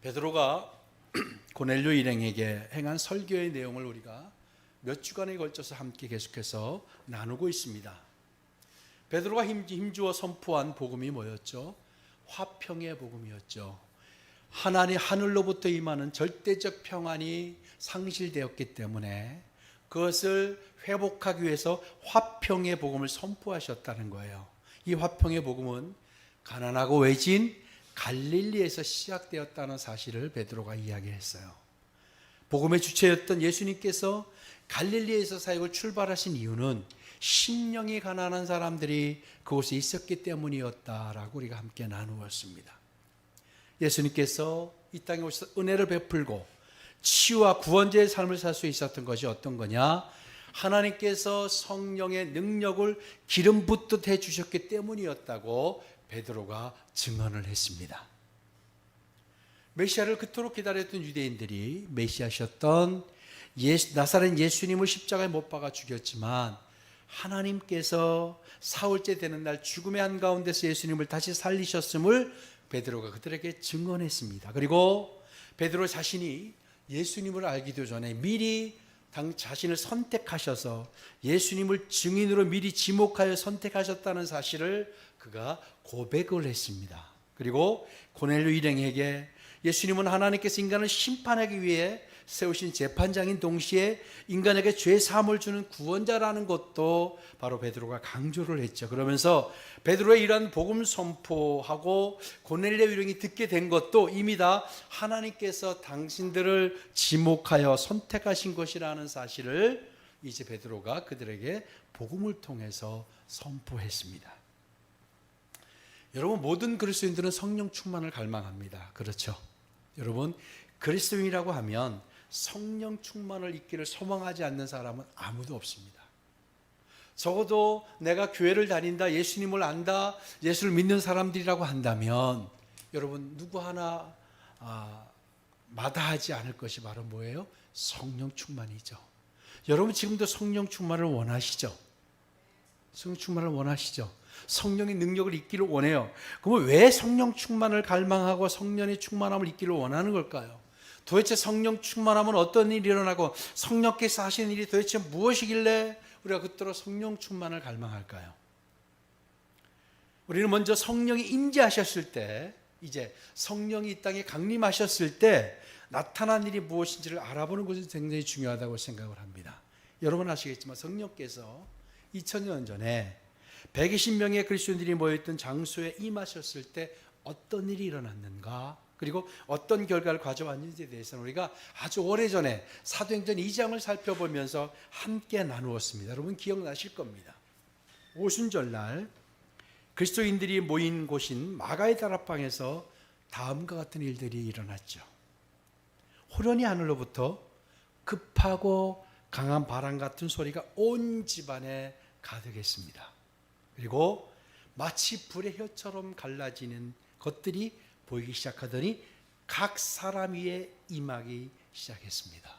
베드로가 고넬료 일행에게 행한 설교의 내용을 우리가 몇 주간에 걸쳐서 함께 계속해서 나누고 있습니다. 베드로가 힘주어 선포한 복음이 뭐였죠? 화평의 복음이었죠. 하나님 하늘로부터 임하는 절대적 평안이 상실되었기 때문에 그것을 회복하기 위해서 화평의 복음을 선포하셨다는 거예요. 이 화평의 복음은 가난하고 외진 갈릴리에서 시작되었다는 사실을 베드로가 이야기했어요. 복음의 주체였던 예수님께서 갈릴리에서 사역을 출발하신 이유는 심령이 가난한 사람들이 그곳에 있었기 때문이었다라고 우리가 함께 나누었습니다. 예수님께서 이 땅에 오셔서 은혜를 베풀고 치유와 구원자의 삶을 살 수 있었던 것이 어떤 거냐? 하나님께서 성령의 능력을 기름 붓듯 해주셨기 때문이었다고 베드로가 증언을 했습니다. 메시아를 그토록 기다렸던 유대인들이 메시아셨던 나사렛 예수님을 십자가에 못 박아 죽였지만 하나님께서 사흘째 되는 날 죽음의 한가운데서 예수님을 다시 살리셨음을 베드로가 그들에게 증언했습니다. 그리고 베드로 자신이 예수님을 알기도 전에 미리 자신을 선택하셔서 예수님을 증인으로 미리 지목하여 선택하셨다는 사실을 그가 고백을 했습니다. 그리고 고넬료 일행에게 예수님은 하나님께서 인간을 심판하기 위해 세우신 재판장인 동시에 인간에게 죄 사함을 주는 구원자라는 것도 바로 베드로가 강조를 했죠. 그러면서 베드로의 이러한 복음 선포하고 고넬료 일행이 듣게 된 것도 이미 다 하나님께서 당신들을 지목하여 선택하신 것이라는 사실을 이제 베드로가 그들에게 복음을 통해서 선포했습니다. 여러분, 모든 그리스도인들은 성령 충만을 갈망합니다. 그렇죠? 여러분, 그리스도인이라고 하면 성령 충만을 잊기를 소망하지 않는 사람은 아무도 없습니다. 적어도 내가 교회를 다닌다, 예수님을 안다, 예수를 믿는 사람들이라고 한다면 여러분 누구 하나 마다하지 않을 것이 바로 뭐예요? 성령 충만이죠. 여러분 지금도 성령 충만을 원하시죠? 성령 충만을 원하시죠? 성령의 능력을 잊기를 원해요. 그러면 왜 성령 충만을 갈망하고 성령의 충만함을 잊기를 원하는 걸까요? 도대체 성령 충만하면 어떤 일이 일어나고 성령께서 하시는 일이 도대체 무엇이길래 우리가 그토록 성령 충만을 갈망할까요? 우리는 먼저 성령이 임재하셨을 때, 이제 성령이 이 땅에 강림하셨을 때 나타난 일이 무엇인지를 알아보는 것이 굉장히 중요하다고 생각을 합니다. 여러분 아시겠지만 성령께서 2000년 전에 120명의 그리스도인들이 모여있던 장소에 임하셨을 때 어떤 일이 일어났는가, 그리고 어떤 결과를 가져왔는지에 대해서는 우리가 아주 오래전에 사도행전 2장을 살펴보면서 함께 나누었습니다. 여러분 기억나실 겁니다. 오순절날 그리스도인들이 모인 곳인 마가의 다락방에서 다음과 같은 일들이 일어났죠. 호련히 하늘로부터 급하고 강한 바람 같은 소리가 온 집안에 가득했습니다. 그리고 마치 불의 혀처럼 갈라지는 것들이 보이기 시작하더니 각 사람 위에 임하기 시작했습니다.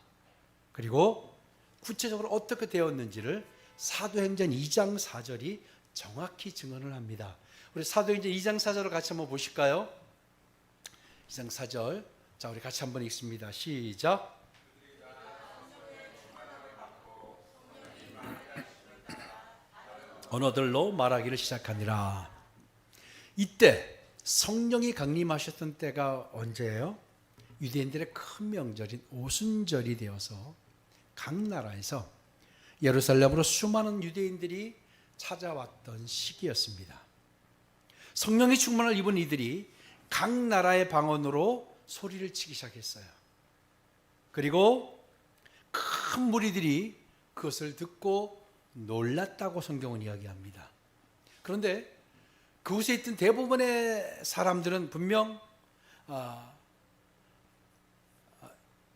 그리고 구체적으로 어떻게 되었는지를 사도행전 2장 4절이 정확히 증언을 합니다. 우리 사도행전 2장 4절을 같이 한번 보실까요? 2장 4절. 자, 우리 같이 한번 읽습니다. 시작. 언어들로 말하기를 시작하니라. 이때 성령이 강림하셨던 때가 언제예요? 유대인들의 큰 명절인 오순절이 되어서 각 나라에서 예루살렘으로 수많은 유대인들이 찾아왔던 시기였습니다. 성령의 충만을 입은 이들이 각 나라의 방언으로 소리를 치기 시작했어요. 그리고 큰 무리들이 그것을 듣고 놀랐다고 성경은 이야기합니다. 그런데 그곳에 있던 대부분의 사람들은 분명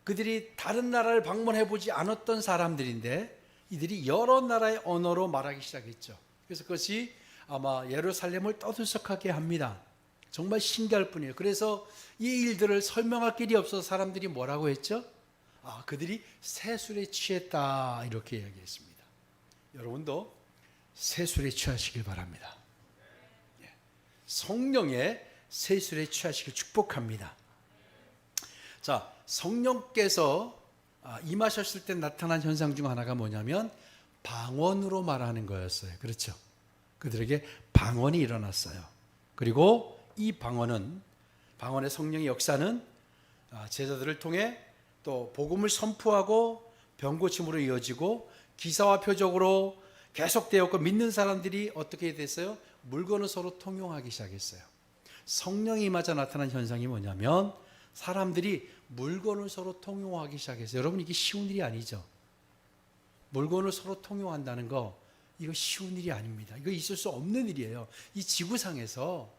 그들이 다른 나라를 방문해 보지 않았던 사람들인데 이들이 여러 나라의 언어로 말하기 시작했죠. 그래서 그것이 아마 예루살렘을 떠들썩하게 합니다. 정말 신기할 뿐이에요. 그래서 이 일들을 설명할 길이 없어서 사람들이 뭐라고 했죠? 그들이 새술에 취했다 이렇게 이야기했습니다. 여러분도 새술에 취하시길 바랍니다. 성령의 세술에 취하시길 축복합니다. 자, 성령께서 임하셨을 때 나타난 현상 중 하나가 뭐냐면 방언으로 말하는 거였어요. 그렇죠? 그들에게 방언이 일어났어요. 그리고 이 방언의 성령의 역사는 제자들을 통해 또 복음을 선포하고 병고침으로 이어지고 기사와 표적으로 계속되었고, 믿는 사람들이 어떻게 됐어요? 물건을 서로 통용하기 시작했어요. 성령이 임하자 나타난 현상이 뭐냐면 사람들이 물건을 서로 통용하기 시작했어요. 여러분, 이게 쉬운 일이 아니죠. 물건을 서로 통용한다는 거, 이거 쉬운 일이 아닙니다. 이거 있을 수 없는 일이에요. 이 지구상에서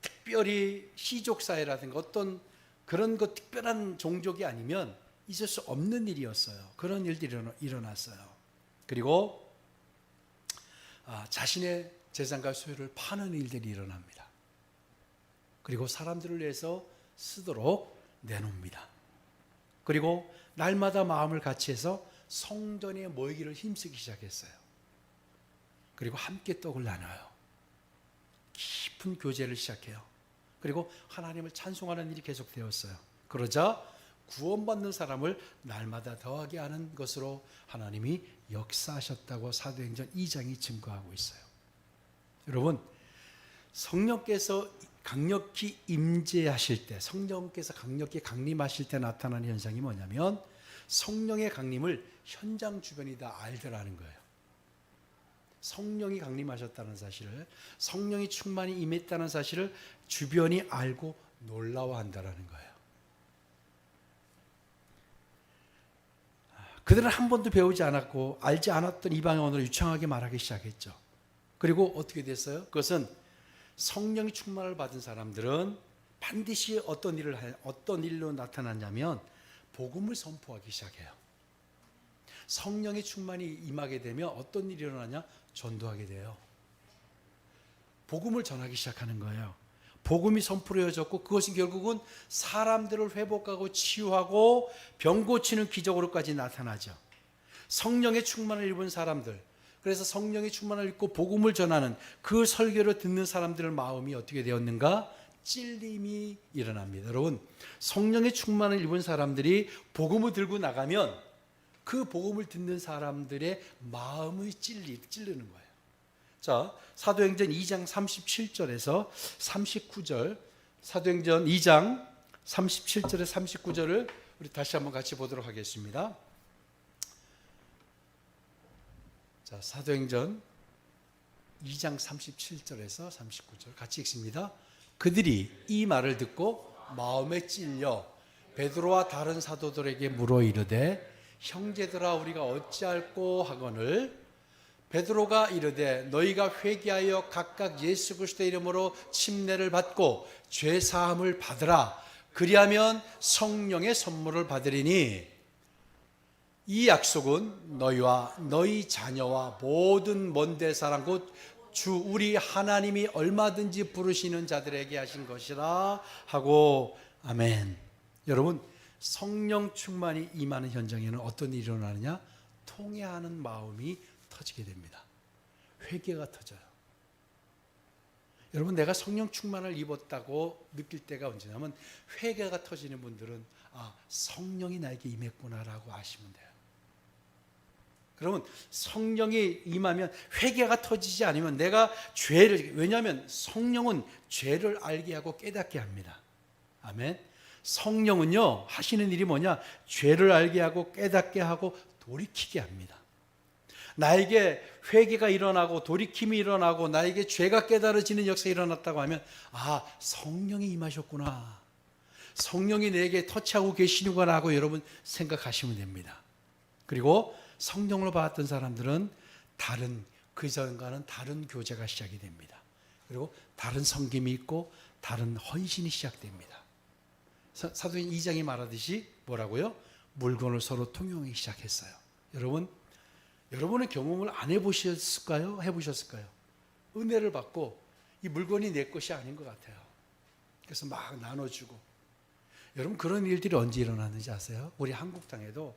특별히 시족사회라든가 어떤 그런 거 특별한 종족이 아니면 있을 수 없는 일이었어요. 그런 일들이 일어났어요. 그리고 자신의 재산과 소유를 파는 일들이 일어납니다. 그리고 사람들을 위해서 쓰도록 내놓습니다. 그리고 날마다 마음을 같이 해서 성전에 모이기를 힘쓰기 시작했어요. 그리고 함께 떡을 나눠요. 깊은 교제를 시작해요. 그리고 하나님을 찬송하는 일이 계속되었어요. 그러자 구원받는 사람을 날마다 더하게 하는 것으로 하나님이 역사하셨다고 사도행전 2장이 증거하고 있어요. 여러분, 성령께서 강력히 임재하실 때, 성령께서 강력히 강림하실 때 나타나는 현상이 뭐냐면 성령의 강림을 현장 주변이 다 알더라는 거예요. 성령이 강림하셨다는 사실을, 성령이 충만히 임했다는 사실을 주변이 알고 놀라워한다는 거예요. 그들은 한 번도 배우지 않았고 알지 않았던 이방의 언어로 유창하게 말하기 시작했죠. 그리고 어떻게 됐어요? 그것은 성령이 충만을 받은 사람들은 반드시 어떤 일로 나타났냐면 복음을 선포하기 시작해요. 성령의 충만이 임하게 되면 어떤 일이 일어나냐? 전도하게 돼요. 복음을 전하기 시작하는 거예요. 복음이 선포되어졌고 그것이 결국은 사람들을 회복하고 치유하고 병 고치는 기적으로까지 나타나죠. 성령의 충만을 입은 사람들, 그래서 성령의 충만을 입고 복음을 전하는 그 설교를 듣는 사람들의 마음이 어떻게 되었는가? 찔림이 일어납니다. 여러분, 성령의 충만을 입은 사람들이 복음을 들고 나가면 그 복음을 듣는 사람들의 마음이 찔르는 거예요. 자, 사도행전 2장 37절에서 39절, 사도행전 2장 37절에 39절을 우리 다시 한번 같이 보도록 하겠습니다. 자, 사도행전 2장 37절에서 39절 같이 읽습니다. 그들이 이 말을 듣고 마음에 찔려 베드로와 다른 사도들에게 물어 이르되 형제들아 우리가 어찌할꼬 하거늘 베드로가 이르되 너희가 회개하여 각각 예수 그리스도의 이름으로 침례를 받고 죄 사함을 받으라. 그리하면 성령의 선물을 받으리니 이 약속은 너희와 너희 자녀와 모든 먼데 사람 곧 주 우리 하나님이 얼마든지 부르시는 자들에게 하신 것이라 하고 아멘. 여러분, 성령 충만이 임하는 현장에는 어떤 일이 일어나느냐? 통회하는 마음이 터지게 됩니다. 회개가 터져요. 여러분, 내가 성령 충만을 입었다고 느낄 때가 언제냐면 회개가 터지는 분들은 성령이 나에게 임했구나라고 아시면 돼요. 그러면 성령이 임하면 회개가 터지지 않으면 내가 죄를, 왜냐하면 성령은 죄를 알게 하고 깨닫게 합니다. 아멘. 성령은요 하시는 일이 뭐냐? 죄를 알게 하고 깨닫게 하고 돌이키게 합니다. 나에게 회개가 일어나고 돌이킴이 일어나고 나에게 죄가 깨달아지는 역사가 일어났다고 하면 성령이 임하셨구나, 성령이 내게 터치하고 계시는구나 하고 여러분 생각하시면 됩니다. 그리고 성령을 받았던 사람들은 그 전과는 다른 교제가 시작이 됩니다. 그리고 다른 섬김이 있고 다른 헌신이 시작됩니다. 사도행 2장이 말하듯이 뭐라고요? 물건을 서로 통용하기 시작했어요. 여러분의 경험을 안 해보셨을까요? 해보셨을까요? 은혜를 받고 이 물건이 내 것이 아닌 것 같아요. 그래서 막 나눠주고. 여러분, 그런 일들이 언제 일어났는지 아세요? 우리 한국 땅에도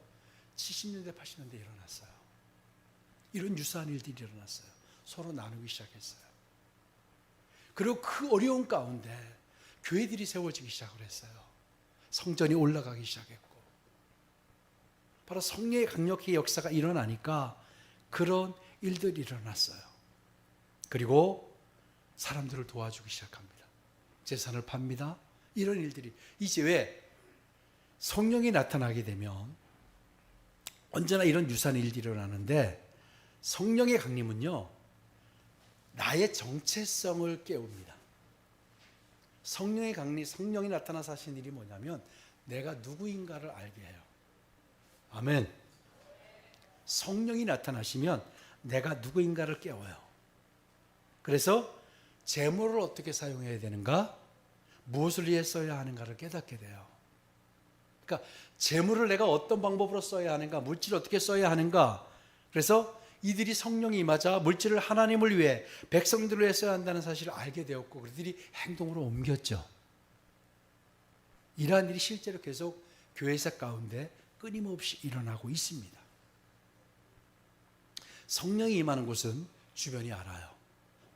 70년대 80년대 일어났어요. 이런 유사한 일들이 일어났어요. 서로 나누기 시작했어요. 그리고 그 어려운 가운데 교회들이 세워지기 시작을 했어요. 성전이 올라가기 시작했고, 바로 성령의 강력히 역사가 일어나니까 그런 일들이 일어났어요. 그리고 사람들을 도와주기 시작합니다. 재산을 팝니다. 이런 일들이 이제 왜 성령이 나타나게 되면 언제나 이런 유사한 일들이 일어나는데, 성령의 강림은요, 나의 정체성을 깨웁니다. 성령의 강림, 성령이 나타나서 하신 일이 뭐냐면 내가 누구인가를 알게 해요. 아멘. 성령이 나타나시면 내가 누구인가를 깨워요. 그래서 재물을 어떻게 사용해야 되는가, 무엇을 위해 써야 하는가를 깨닫게 돼요. 그러니까 재물을 내가 어떤 방법으로 써야 하는가, 물질을 어떻게 써야 하는가. 그래서 이들이 성령이 임하자 물질을 하나님을 위해, 백성들을 위해 써야 한다는 사실을 알게 되었고, 그들이 행동으로 옮겼죠. 이러한 일이 실제로 계속 교회사 가운데 끊임없이 일어나고 있습니다. 성령이 임하는 곳은 주변이 알아요.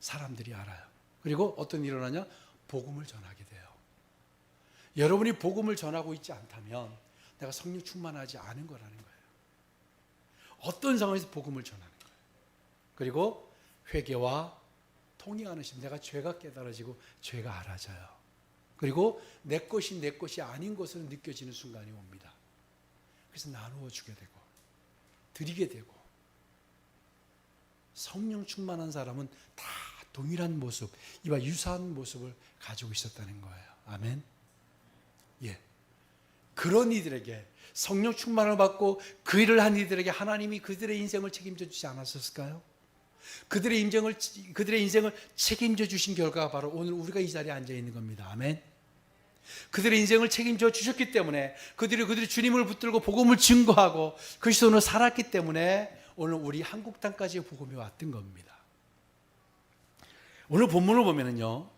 사람들이 알아요. 그리고 어떤 일이 일어나냐? 복음을 전하게 돼요. 여러분이 복음을 전하고 있지 않다면 내가 성령 충만하지 않은 거라는 거예요. 어떤 상황에서 복음을 전하는 거예요. 그리고 회개와 통회하는 심, 내가 죄가 깨달아지고 죄가 알아져요. 그리고 내 것이 내 것이 아닌 것으로 느껴지는 순간이 옵니다. 그래서 나누어 주게 되고 드리게 되고, 성령 충만한 사람은 다 동일한 모습, 이와 유사한 모습을 가지고 있었다는 거예요. 아멘. 예. 그런 이들에게 성령 충만을 받고 그 일을 한 이들에게 하나님이 그들의 인생을 책임져 주지 않았을까요? 그들의 인생을 책임져 주신 결과가 바로 오늘 우리가 이 자리에 앉아 있는 겁니다. 아멘. 그들의 인생을 책임져 주셨기 때문에, 그들이 주님을 붙들고 복음을 증거하고 그리스도로 살았기 때문에 오늘 우리 한국 땅까지 복음이 왔던 겁니다. 오늘 본문을 보면은요,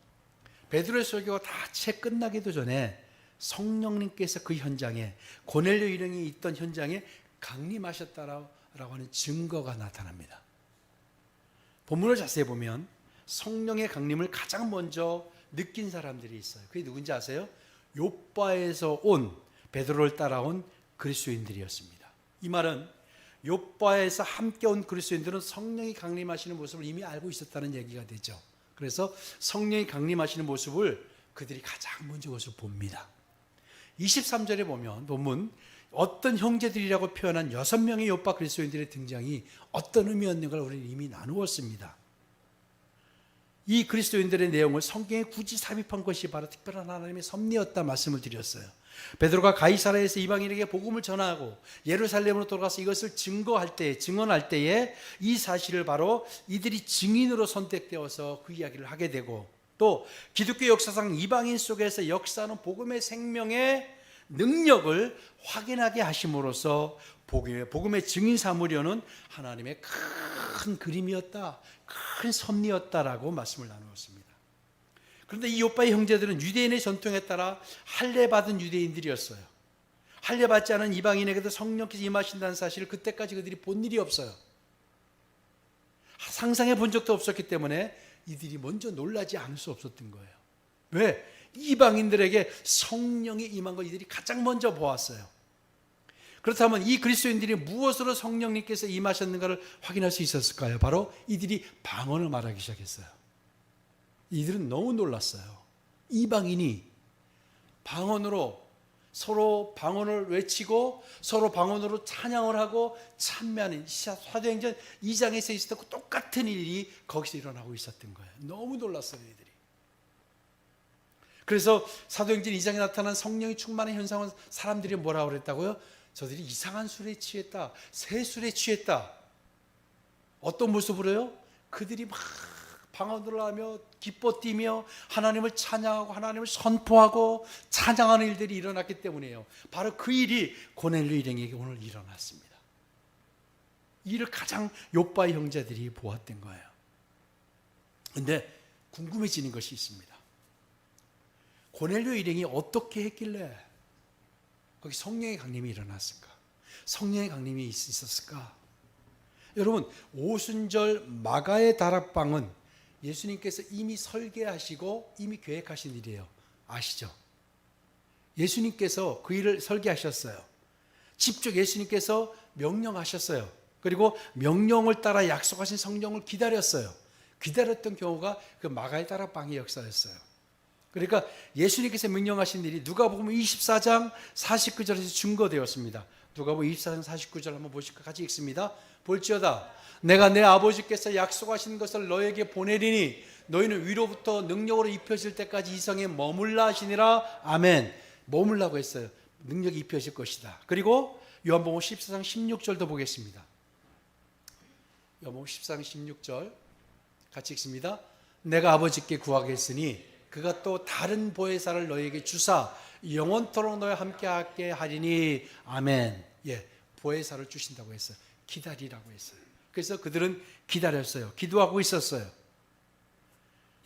베드로의 설교가 다 채 끝나기도 전에 성령님께서 그 현장에, 고넬료 일행이 있던 현장에 강림하셨다라고 하는 증거가 나타납니다. 본문을 자세히 보면 성령의 강림을 가장 먼저 느낀 사람들이 있어요. 그게 누군지 아세요? 욥바에서 온, 베드로를 따라온 그리스도인들이었습니다. 이 말은 욥바에서 함께 온 그리스도인들은 성령이 강림하시는 모습을 이미 알고 있었다는 얘기가 되죠. 그래서 성령이 강림하시는 모습을 그들이 가장 먼저 것을 봅니다. 23절에 보면 본문, 어떤 형제들이라고 표현한 6명의 욥바 그리스도인들의 등장이 어떤 의미였는가를 우리는 이미 나누었습니다. 이 그리스도인들의 내용을 성경에 굳이 삽입한 것이 바로 특별한 하나님의 섭리였다 말씀을 드렸어요. 베드로가 가이사랴에서 이방인에게 복음을 전하고 예루살렘으로 돌아가서 이것을 증언할 때에 이 사실을 바로 이들이 증인으로 선택되어서 그 이야기를 하게 되고, 또 기독교 역사상 이방인 속에서 역사하는 복음의 생명의 능력을 확인하게 하심으로써 복음의 증인 삼으려는 하나님의 큰 그림이었다, 큰 섭리였다라고 말씀을 나누었습니다. 그런데 이 욥바의 형제들은 유대인의 전통에 따라 할례받은 유대인들이었어요. 할례받지 않은 이방인에게도 성령께서 임하신다는 사실을 그때까지 그들이 본 일이 없어요. 상상해 본 적도 없었기 때문에 이들이 먼저 놀라지 않을 수 없었던 거예요. 왜? 이방인들에게 성령이 임한 걸 이들이 가장 먼저 보았어요. 그렇다면 이 그리스도인들이 무엇으로 성령님께서 임하셨는가를 확인할 수 있었을까요? 바로 이들이 방언을 말하기 시작했어요. 이들은 너무 놀랐어요. 이방인이 방언으로 서로 방언을 외치고 서로 방언으로 찬양을 하고 찬미하는 사도행전 2장에서 있었던 똑같은 일이 거기서 일어나고 있었던 거예요. 너무 놀랐어요, 이들이. 그래서 사도행전 2장에 나타난 성령이 충만한 현상은 사람들이 뭐라고 그랬다고요? 저들이 이상한 술에 취했다, 새 술에 취했다. 어떤 모습으로요? 그들이 막 방언을 하며 기뻐 뛰며 하나님을 찬양하고 하나님을 선포하고 찬양하는 일들이 일어났기 때문이에요. 바로 그 일이 고넬료 일행에게 오늘 일어났습니다. 이 일을 가장 욥바의 형제들이 보았던 거예요. 그런데 궁금해지는 것이 있습니다. 고넬료 일행이 어떻게 했길래 거기 성령의 강림이 일어났을까? 성령의 강림이 있었을까? 여러분, 오순절 마가의 다락방은 예수님께서 이미 설계하시고 이미 계획하신 일이에요. 아시죠? 예수님께서 그 일을 설계하셨어요. 직접 예수님께서 명령하셨어요. 그리고 명령을 따라 약속하신 성령을 기다렸어요. 기다렸던 경우가 그 마가의 다락방의 역사였어요. 그러니까 예수님께서 명령하신 일이 누가복음 24장 49절에서 증거되었습니다. 누가복음 24장 49절 한번 보실까? 같이 읽습니다. 볼지어다 내가 내 아버지께서 약속하신 것을 너에게 보내리니 너희는 위로부터 능력으로 입혀질 때까지 이 성에 머물라 하시니라. 아멘. 머물라고 했어요. 능력이 입혀질 것이다. 그리고 요한복음 14장 16절도 보겠습니다. 요한복음 14장 16절 같이 읽습니다. 내가 아버지께 구하겠으니 그가 또 다른 보혜사를 너희에게 주사 영원토록 너희와 함께하게 하리니. 아멘. 예, 보혜사를 주신다고 했어요. 기다리라고 했어요. 그래서 그들은 기다렸어요. 기도하고 있었어요.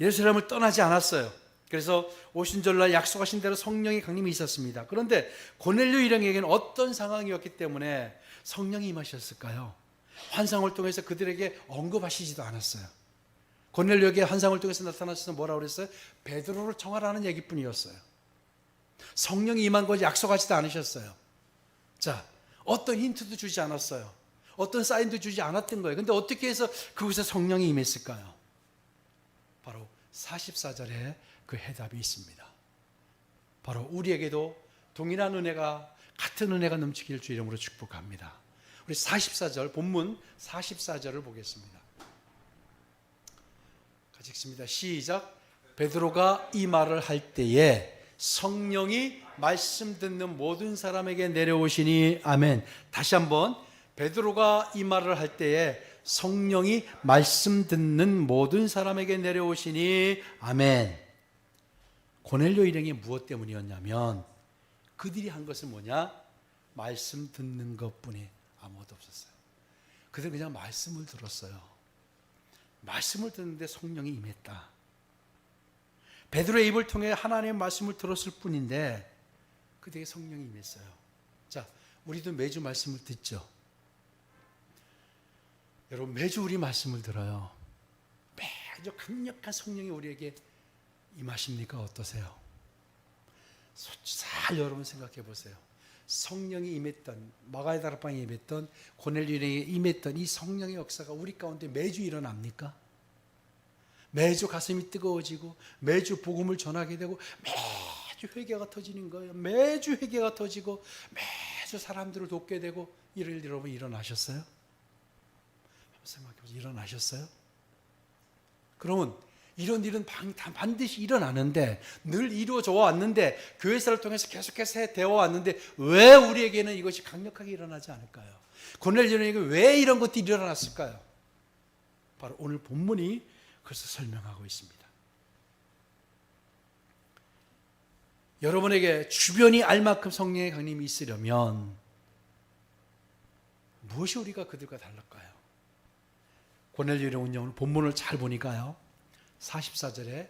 예루살렘을 떠나지 않았어요. 그래서 오순절날 약속하신 대로 성령의 강림이 있었습니다. 그런데 고넬료 일행에게는 어떤 상황이었기 때문에 성령이 임하셨을까요? 환상을 통해서 그들에게 언급하시지도 않았어요. 고넬료에게 환상을 통해서 나타나셔서 뭐라고 그랬어요? 베드로를 청하라는 얘기뿐이었어요. 성령이 임한 것을 약속하지도 않으셨어요. 자, 어떤 힌트도 주지 않았어요. 어떤 사인도 주지 않았던 거예요. 근데 어떻게 해서 그곳에 성령이 임했을까요? 바로 44절에 그 해답이 있습니다. 바로 우리에게도 동일한 은혜가, 같은 은혜가 넘치길 주 이름으로 축복합니다. 우리 44절, 본문 44절을 보겠습니다. 같이 읽습니다. 시작. 베드로가 이 말을 할 때에 성령이 말씀 듣는 모든 사람에게 내려오시니. 아멘. 다시 한번. 베드로가 이 말을 할 때에 성령이 말씀 듣는 모든 사람에게 내려오시니. 아멘. 고넬료 일행이 무엇 때문이었냐면 그들이 한 것은 뭐냐? 말씀 듣는 것뿐이 아무것도 없었어요. 그들은 그냥 말씀을 들었어요. 말씀을 듣는데 성령이 임했다. 베드로의 입을 통해 하나님의 말씀을 들었을 뿐인데 그들에게 성령이 임했어요. 자, 우리도 매주 말씀을 듣죠. 여러분, 매주 우리 말씀을 들어요. 매주 강력한 성령이 우리에게 임하십니까? 어떠세요? 잘 여러분 생각해 보세요. 성령이 임했던, 마가의 다락방에 임했던, 고넬료에게 임했던 이 성령의 역사가 우리 가운데 매주 일어납니까? 매주 가슴이 뜨거워지고 매주 복음을 전하게 되고 매주 회개가 터지는 거예요. 매주 회개가 터지고 매주 사람들을 돕게 되고 이럴 일 여러분 일어나셨어요? 생각해 보세요. 일어나셨어요? 그러면 이런 일은 반드시 일어나는데, 늘 이루어져 왔는데, 교회사를 통해서 계속해서 되어 왔는데 왜 우리에게는 이것이 강력하게 일어나지 않을까요? 고넬료에게 왜 이런 것들이 일어났을까요? 바로 오늘 본문이 그래서 설명하고 있습니다. 여러분에게 주변이 알만큼 성령의 강림이 있으려면 무엇이 우리가 그들과 달랐까요? 고넬료의 운영은 본문을 잘 보니까요, 44절에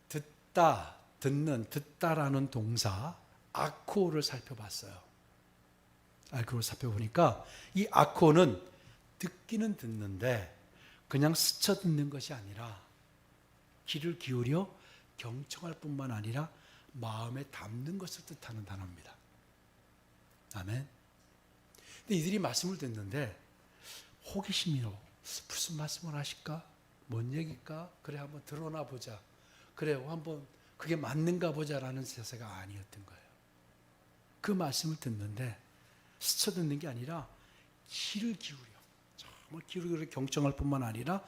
듣다, 듣는, 듣다라는 동사 아코를 살펴봤어요. 아코를 살펴보니까 이 아코는 듣기는 듣는데 그냥 스쳐 듣는 것이 아니라 귀를 기울여 경청할 뿐만 아니라 마음에 담는 것을 뜻하는 단어입니다. 아멘. 근데 이들이 말씀을 듣는데 호기심으로 무슨 말씀을 하실까? 뭔 얘기일까? 그래 한번 들어나 보자. 그래 한번 그게 맞는가 보자라는 자세가 아니었던 거예요. 그 말씀을 듣는데 스쳐 듣는 게 아니라 귀를 기울여, 정말 귀를 기울여 경청할 뿐만 아니라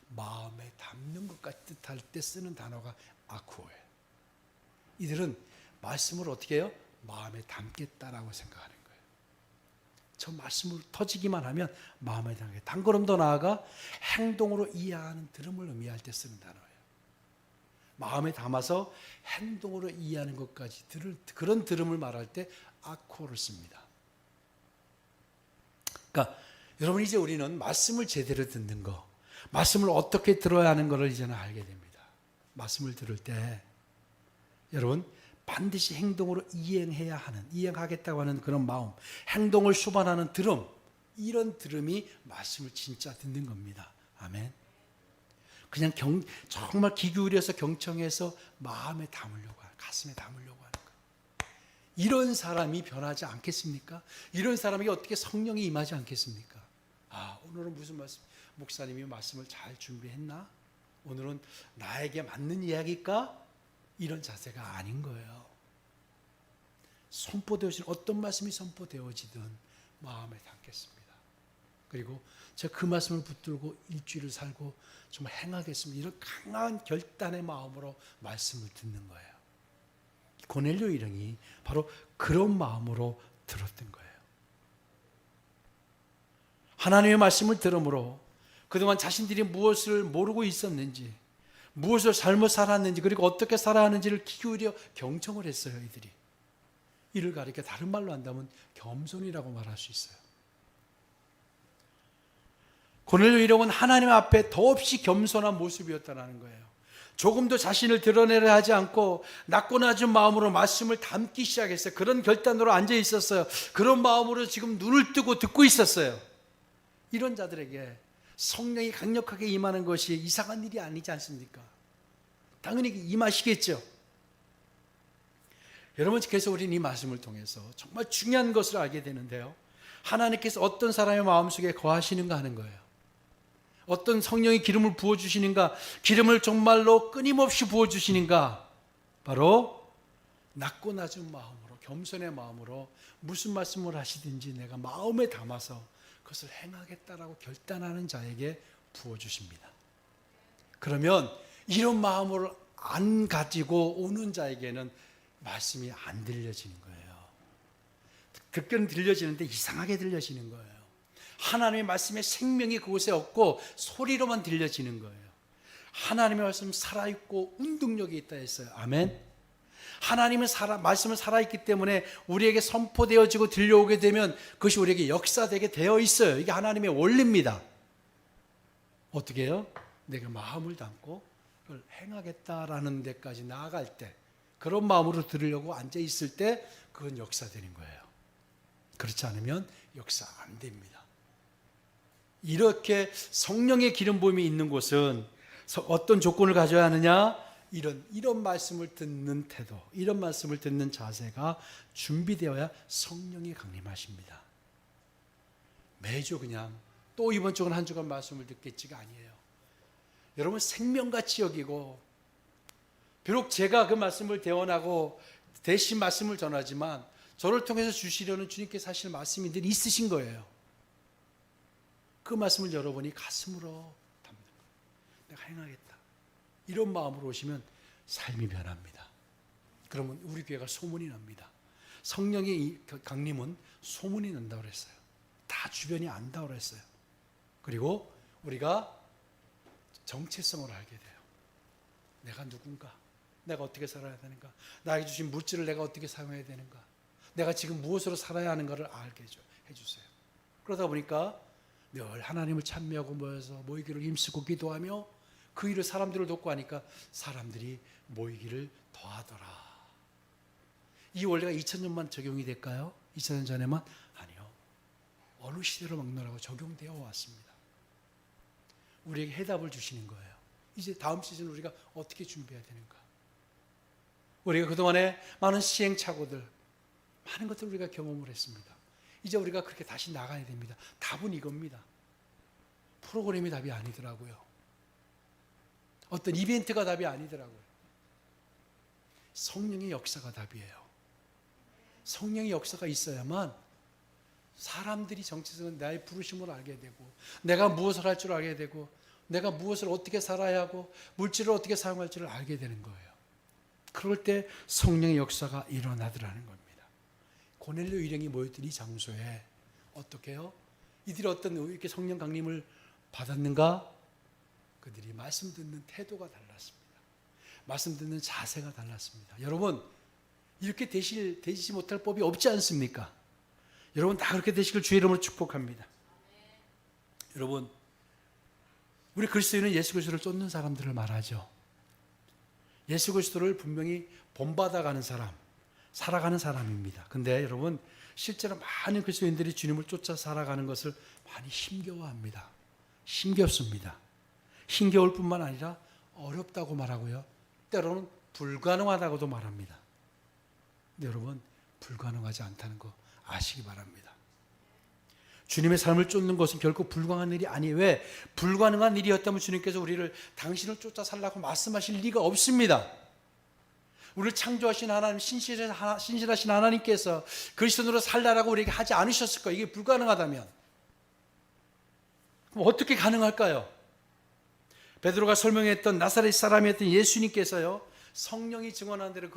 마음에 담는 것까지 뜻할 때 쓰는 단어가 아쿠어예요. 이들은 말씀을 어떻게 해요? 마음에 담겠다라고 생각하는 거예요. 저 말씀으로 터지기만 하면 마음에 담겠다. 한 걸음 더 나아가 행동으로 이해하는 들음을 의미할 때 쓰는 단어예요. 마음에 담아서 행동으로 이해하는 것까지 그런 들음을 말할 때 아코를 씁니다. 그러니까 여러분, 이제 우리는 말씀을 제대로 듣는 거, 말씀을 어떻게 들어야 하는 것을 이제는 알게 됩니다. 말씀을 들을 때 여러분 반드시 행동으로 이행해야 하는, 이행하겠다고 하는 그런 마음, 행동을 수반하는 들음, 이런 들음이 말씀을 진짜 듣는 겁니다. 아멘. 그냥 정말 귀 기울여서 경청해서 마음에 담으려고 하는, 가슴에 담으려고 하는 거예요. 이런 사람이 변하지 않겠습니까? 이런 사람에게 어떻게 성령이 임하지 않겠습니까? 오늘은 무슨 말씀? 목사님이 말씀을 잘 준비했나? 오늘은 나에게 맞는 이야기일까? 이런 자세가 아닌 거예요. 선포되어진 어떤 말씀이 선포되어지든 마음에 담겠습니다. 그리고 제가 그 말씀을 붙들고 일주일을 살고 정말 행하겠습니다. 이런 강한 결단의 마음으로 말씀을 듣는 거예요. 고넬료 일행이 바로 그런 마음으로 들었던 거예요. 하나님의 말씀을 들음으로 그동안 자신들이 무엇을 모르고 있었는지, 무엇을 잘못 살았는지, 그리고 어떻게 살아야 하는지를 기울여 경청을 했어요. 이들이. 이를 가리켜 다른 말로 한다면 겸손이라고 말할 수 있어요. 고넬료 일행은 하나님 앞에 더없이 겸손한 모습이었다는 거예요. 조금도 자신을 드러내려 하지 않고 낮고 낮은 마음으로 말씀을 담기 시작했어요. 그런 결단으로 앉아 있었어요. 그런 마음으로 지금 눈을 뜨고 듣고 있었어요. 이런 자들에게 성령이 강력하게 임하는 것이 이상한 일이 아니지 않습니까? 당연히 임하시겠죠. 여러분, 그래서 우리는 이 말씀을 통해서 정말 중요한 것을 알게 되는데요. 하나님께서 어떤 사람의 마음속에 거하시는가 하는 거예요. 어떤 성령의 기름을 부어주시는가, 기름을 정말로 끊임없이 부어주시는가, 바로 낮고 낮은 마음으로, 겸손의 마음으로 무슨 말씀을 하시든지 내가 마음에 담아서 그것을 행하겠다라고 결단하는 자에게 부어주십니다. 그러면 이런 마음을 안 가지고 오는 자에게는 말씀이 안 들려지는 거예요. 듣기는 들려지는데 이상하게 들려지는 거예요. 하나님의 말씀에 생명이 그곳에 없고 소리로만 들려지는 거예요. 하나님의 말씀 살아있고 운동력이 있다 했어요. 아멘. 하나님의 말씀은 살아있기 때문에 우리에게 선포되어지고 들려오게 되면 그것이 우리에게 역사되게 되어 있어요. 이게 하나님의 원리입니다. 어떻게 해요? 내가 마음을 담고 그걸 행하겠다라는 데까지 나아갈 때, 그런 마음으로 들으려고 앉아 있을 때 그건 역사되는 거예요. 그렇지 않으면 역사 안 됩니다. 이렇게 성령의 기름 부음이 있는 곳은 어떤 조건을 가져야 하느냐? 이런 말씀을 듣는 태도, 이런 말씀을 듣는 자세가 준비되어야 성령이 강림하십니다. 매주 그냥 또 이번 주는 한 주간 말씀을 듣겠지가 아니에요. 여러분, 생명같이 여기고, 비록 제가 그 말씀을 대언하고 대신 말씀을 전하지만 저를 통해서 주시려는 주님께서 하실 말씀이 늘 있으신 거예요. 그 말씀을 여러분이 가슴으로 담는 거예요. 내가 행하겠다. 이런 마음으로 오시면 삶이 변합니다. 그러면 우리 교회가 소문이 납니다. 성령의 강림은 소문이 난다고 그랬어요. 다 주변이 안다고 그랬어요. 그리고 우리가 정체성을 알게 돼요. 내가 누군가? 내가 어떻게 살아야 되는가? 나에게 주신 물질을 내가 어떻게 사용해야 되는가? 내가 지금 무엇으로 살아야 하는가를 알게 해주세요. 그러다 보니까 늘 하나님을 찬미하고 모이기를 힘쓰고 기도하며 그 일을 사람들을 돕고 하니까 사람들이 모이기를 더하더라. 이 원리가 2000년만 적용이 될까요? 2000년 전에만? 아니요. 어느 시대로 막론하고 적용되어 왔습니다. 우리에게 해답을 주시는 거예요. 이제 다음 시즌 우리가 어떻게 준비해야 되는가? 우리가 그동안에 많은 시행착오들, 많은 것들을 우리가 경험을 했습니다. 이제 우리가 그렇게 다시 나가야 됩니다. 답은 이겁니다. 프로그램이 답이 아니더라고요. 어떤 이벤트가 답이 아니더라고요. 성령의 역사가 답이에요. 성령의 역사가 있어야만 사람들이 정체성은 나의 부르심을 알게 되고, 내가 무엇을 할 줄 알게 되고, 내가 무엇을 어떻게 살아야 하고 물질을 어떻게 사용할지를 알게 되는 거예요. 그럴 때 성령의 역사가 일어나더라는 겁니다. 고넬료 일행이 모였던 이 장소에 어떻게 해요? 이들이 어떤 이렇게 성령 강림을 받았는가? 그들이 말씀 듣는 태도가 달랐습니다. 말씀 듣는 자세가 달랐습니다. 여러분, 이렇게 되시지 못할 법이 없지 않습니까? 여러분 다 그렇게 되시길 주의 이름으로 축복합니다. 여러분, 우리 그리스도인은 예수 그리스도를 쫓는 사람들을 말하죠. 예수 그리스도를 분명히 본받아가는 사람, 살아가는 사람입니다. 근데 여러분, 실제로 많은 그리스도인들이 주님을 쫓아 살아가는 것을 많이 힘겨워합니다. 힘겹습니다. 힘겨울 뿐만 아니라 어렵다고 말하고요. 때로는 불가능하다고도 말합니다. 근데 여러분, 불가능하지 않다는 거 아시기 바랍니다. 주님의 삶을 쫓는 것은 결코 불가능한 일이 아니에요. 왜? 불가능한 일이었다면 주님께서 우리를 당신을 쫓아 살라고 말씀하실 리가 없습니다. 우리를 창조하신 하나님, 신실하신 하나님께서 그리스도인으로 살라라고 우리에게 하지 않으셨을 거예요. 이게 불가능하다면. 그럼 어떻게 가능할까요? 베드로가 설명했던 나사렛 사람이었던 예수님께서요, 성령이 증언한 대로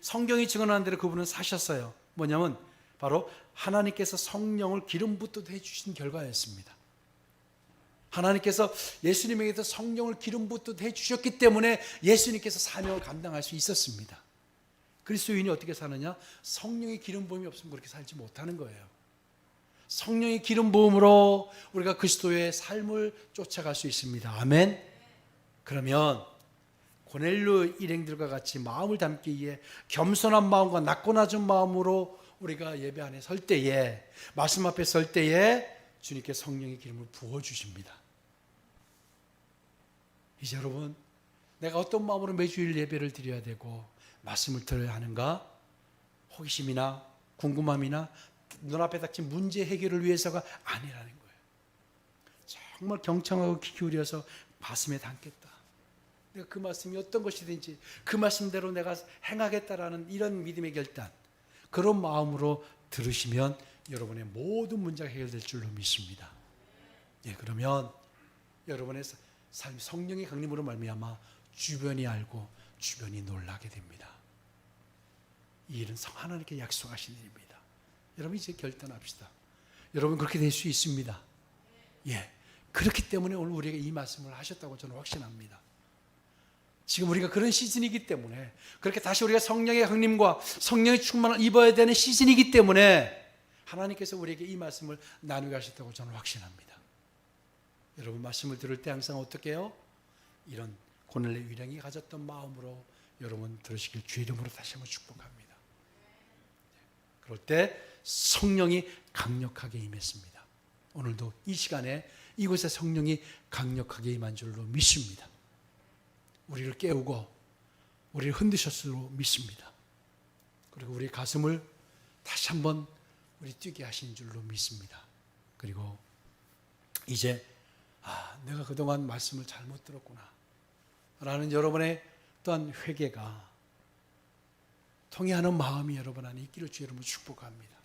성경이 증언한 대로 그분은 사셨어요. 뭐냐면 바로 하나님께서 성령을 기름 붓듯 해주신 결과였습니다. 하나님께서 예수님에게도 성령을 기름 붓듯 해주셨기 때문에 예수님께서 사명을 감당할 수 있었습니다. 그리스도인이 어떻게 사느냐? 성령의 기름 부음이 없으면 그렇게 살지 못하는 거예요. 성령의 기름 부음으로 우리가 그리스도의 삶을 쫓아갈 수 있습니다. 아멘. 그러면 고넬료 일행들과 같이 마음을 담기 위해 겸손한 마음과 낮고 낮은 마음으로 우리가 예배 안에 설 때에, 말씀 앞에 설 때에 주님께 성령의 기름을 부어주십니다. 이제 여러분, 내가 어떤 마음으로 매주일 예배를 드려야 되고 말씀을 들어야 하는가? 호기심이나 궁금함이나 눈앞에 닥친 문제 해결을 위해서가 아니라는 거예요. 정말 경청하고 귀 기울여서 가슴에 담겠다. 내가 그 말씀이 어떤 것이든지 그 말씀대로 내가 행하겠다라는 이런 믿음의 결단, 그런 마음으로 들으시면 여러분의 모든 문제가 해결될 줄로 믿습니다. 예, 그러면 여러분의 삶, 성령의 강림으로 말미암아 주변이 알고 주변이 놀라게 됩니다. 이 일은 하나님께 약속하신 일입니다. 여러분 이제 결단합시다. 여러분 그렇게 될 수 있습니다. 예, 그렇기 때문에 오늘 우리에게 이 말씀을 하셨다고 저는 확신합니다. 지금 우리가 그런 시즌이기 때문에, 그렇게 다시 우리가 성령의 강림과 성령의 충만을 입어야 되는 시즌이기 때문에 하나님께서 우리에게 이 말씀을 나누게 하셨다고 저는 확신합니다. 여러분 말씀을 들을 때 항상 어떻게 해요? 이런 고넬료 일행이 가졌던 마음으로 여러분 들으시길 주의 이름으로 다시 한번 축복합니다. 그럴 때 성령이 강력하게 임했습니다. 오늘도 이 시간에 이곳에 성령이 강력하게 임한 줄로 믿습니다. 우리를 깨우고 우리를 흔드셨으로 믿습니다. 그리고 우리 가슴을 다시 한번 우리 뛰게 하신 줄로 믿습니다. 그리고 이제 내가 그동안 말씀을 잘못 들었구나 라는 여러분의 또한 회개가 통해하는 마음이 여러분 안에 있기를 주의 이름으로 축복합니다.